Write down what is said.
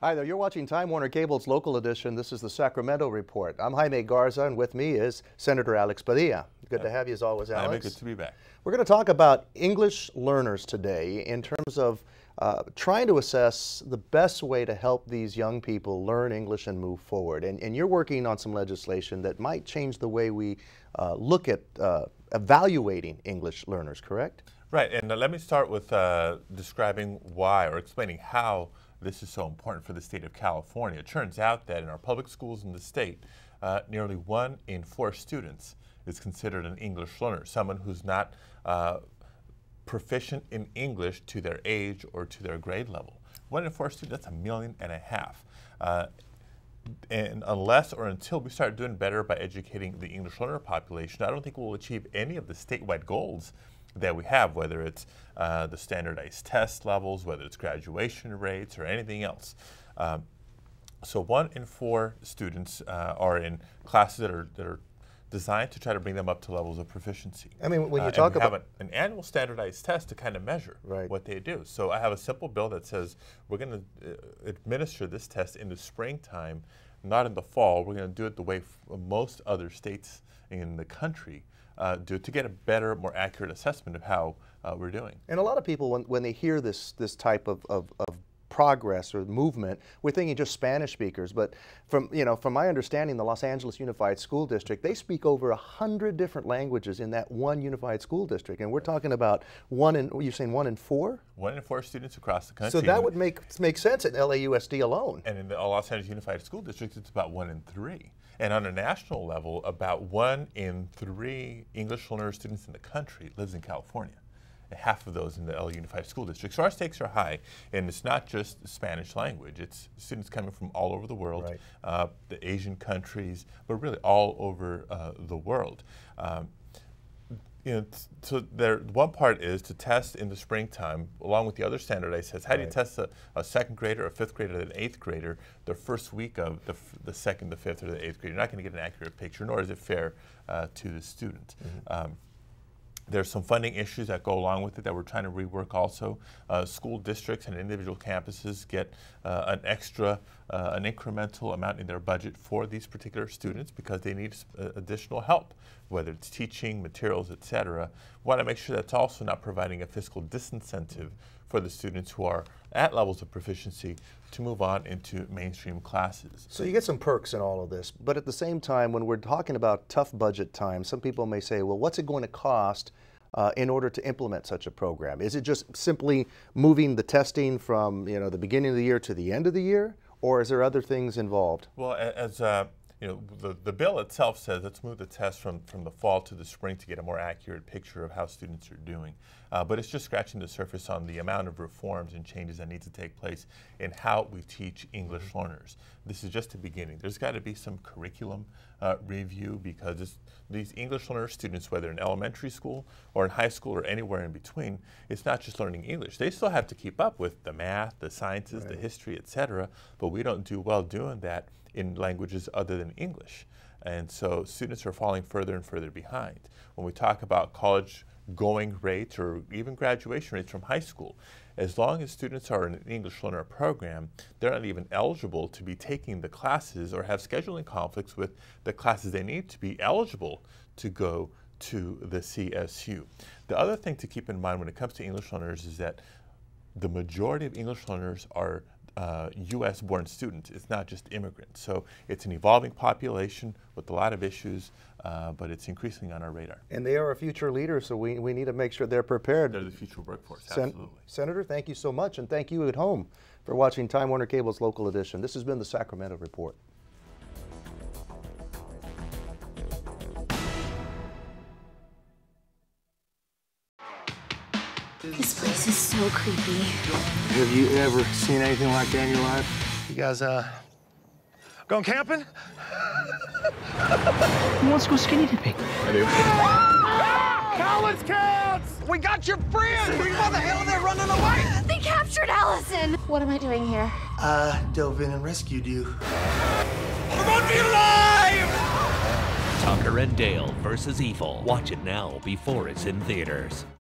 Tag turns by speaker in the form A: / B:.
A: Hi there, you're watching Time Warner Cable's local edition. This is the Sacramento Report. I'm Jaime Garza, and with me is Senator Alex Padilla. Good to have you as always, Alex.
B: Jaime, good to be back.
A: We're going to talk about English learners today in terms of trying to assess the best way to help these young people learn English and move forward. And you're working on some legislation that might change the way we look at evaluating English learners, correct?
B: Right, and let me start with describing why or explaining how this is so important for the state of California. It turns out that in our public schools in the state, nearly 1 in 4 students is considered an English learner, someone who's not proficient in English to their age or to their grade level. 1 in 4 students, that's 1.5 million. And unless or until we start doing better by educating the English learner population, I don't think we'll achieve any of the statewide goals that we have, whether it's the standardized test levels, whether it's graduation rates, or anything else. So 1 in 4 students are in classes that are designed to try to bring them up to levels of proficiency.
A: I mean, when you talk about
B: have an annual standardized test to kind of measure what they do. So I have a simple bill that says we're going to administer this test in the springtime, not in the fall. We're going to do it the way most other states in the country do to get a better, more accurate assessment of how we're doing.
A: And a lot of people, when they hear this type of progress or movement, we're thinking just Spanish speakers. But from my understanding, the Los Angeles Unified School District, they speak over 100 different languages in that one unified school district. And we're talking about you're saying 1 in 4?
B: 1 in 4 students across the country.
A: So that would make sense at LAUSD alone.
B: And in the Los Angeles Unified School District, it's about 1 in 3. And on a national level, about 1 in 3 English learner students in the country lives in California. And half of those in the LA Unified School District. So our stakes are high, and it's not just Spanish language. It's students coming from all over the world, the Asian countries, but really all over the world. So one part is to test in the springtime, along with the other standardized tests. How do you test a second grader, a 5th grader, and an 8th grader the first week of the 2nd, the 5th, or the 8th grade? You're not going to get an accurate picture, nor is it fair to the student. There's some funding issues that go along with it that we're trying to rework also. School districts and individual campuses get an incremental amount in their budget for these particular students because they need additional help, whether it's teaching, materials, etc. We want to make sure that's also not providing a fiscal disincentive for the students who are at levels of proficiency to move on into mainstream classes.
A: So you get some perks in all of this, but at the same time, when we're talking about tough budget times, some people may say, well, what's it going to cost in order to implement such a program? Is it just simply moving the testing from the beginning of the year to the end of the year, or is there other things involved?
B: Well, as the bill itself says let's move the test from the fall to the spring to get a more accurate picture of how students are doing. But it's just scratching the surface on the amount of reforms and changes that need to take place in how we teach English learners. This is just the beginning. There's got to be some curriculum review because these English learner students, whether in elementary school or in high school or anywhere in between, it's not just learning English. They still have to keep up with the math, the sciences, the history, etc. But we don't do well doing that in languages other than English. And so students are falling further and further behind. When we talk about college going rates or even graduation rates from high school, as long as students are in an English learner program, they're not even eligible to be taking the classes or have scheduling conflicts with the classes they need to be eligible to go to the CSU. The other thing to keep in mind when it comes to English learners is that the majority of English learners are U.S.-born students. It's not just immigrants. So it's an evolving population with a lot of issues, but it's increasingly on our radar.
A: And they are a future leader, so we need to make sure they're prepared.
B: They're the future workforce, absolutely.
A: Senator, thank you so much, and thank you at home for watching Time Warner Cable's local edition. This has been the Sacramento Report.
C: This place is so creepy.
D: Have you ever seen anything like that in your life?
E: You guys, going camping?
D: Who wants to go skinny dipping?
E: I do. College kids! We got your friends! Why the hell are they running away?
C: They captured Allison! What am I doing here?
D: Dove in and rescued you.
E: We're gonna be alive!
F: Tucker and Dale versus Evil. Watch it now before it's in theaters.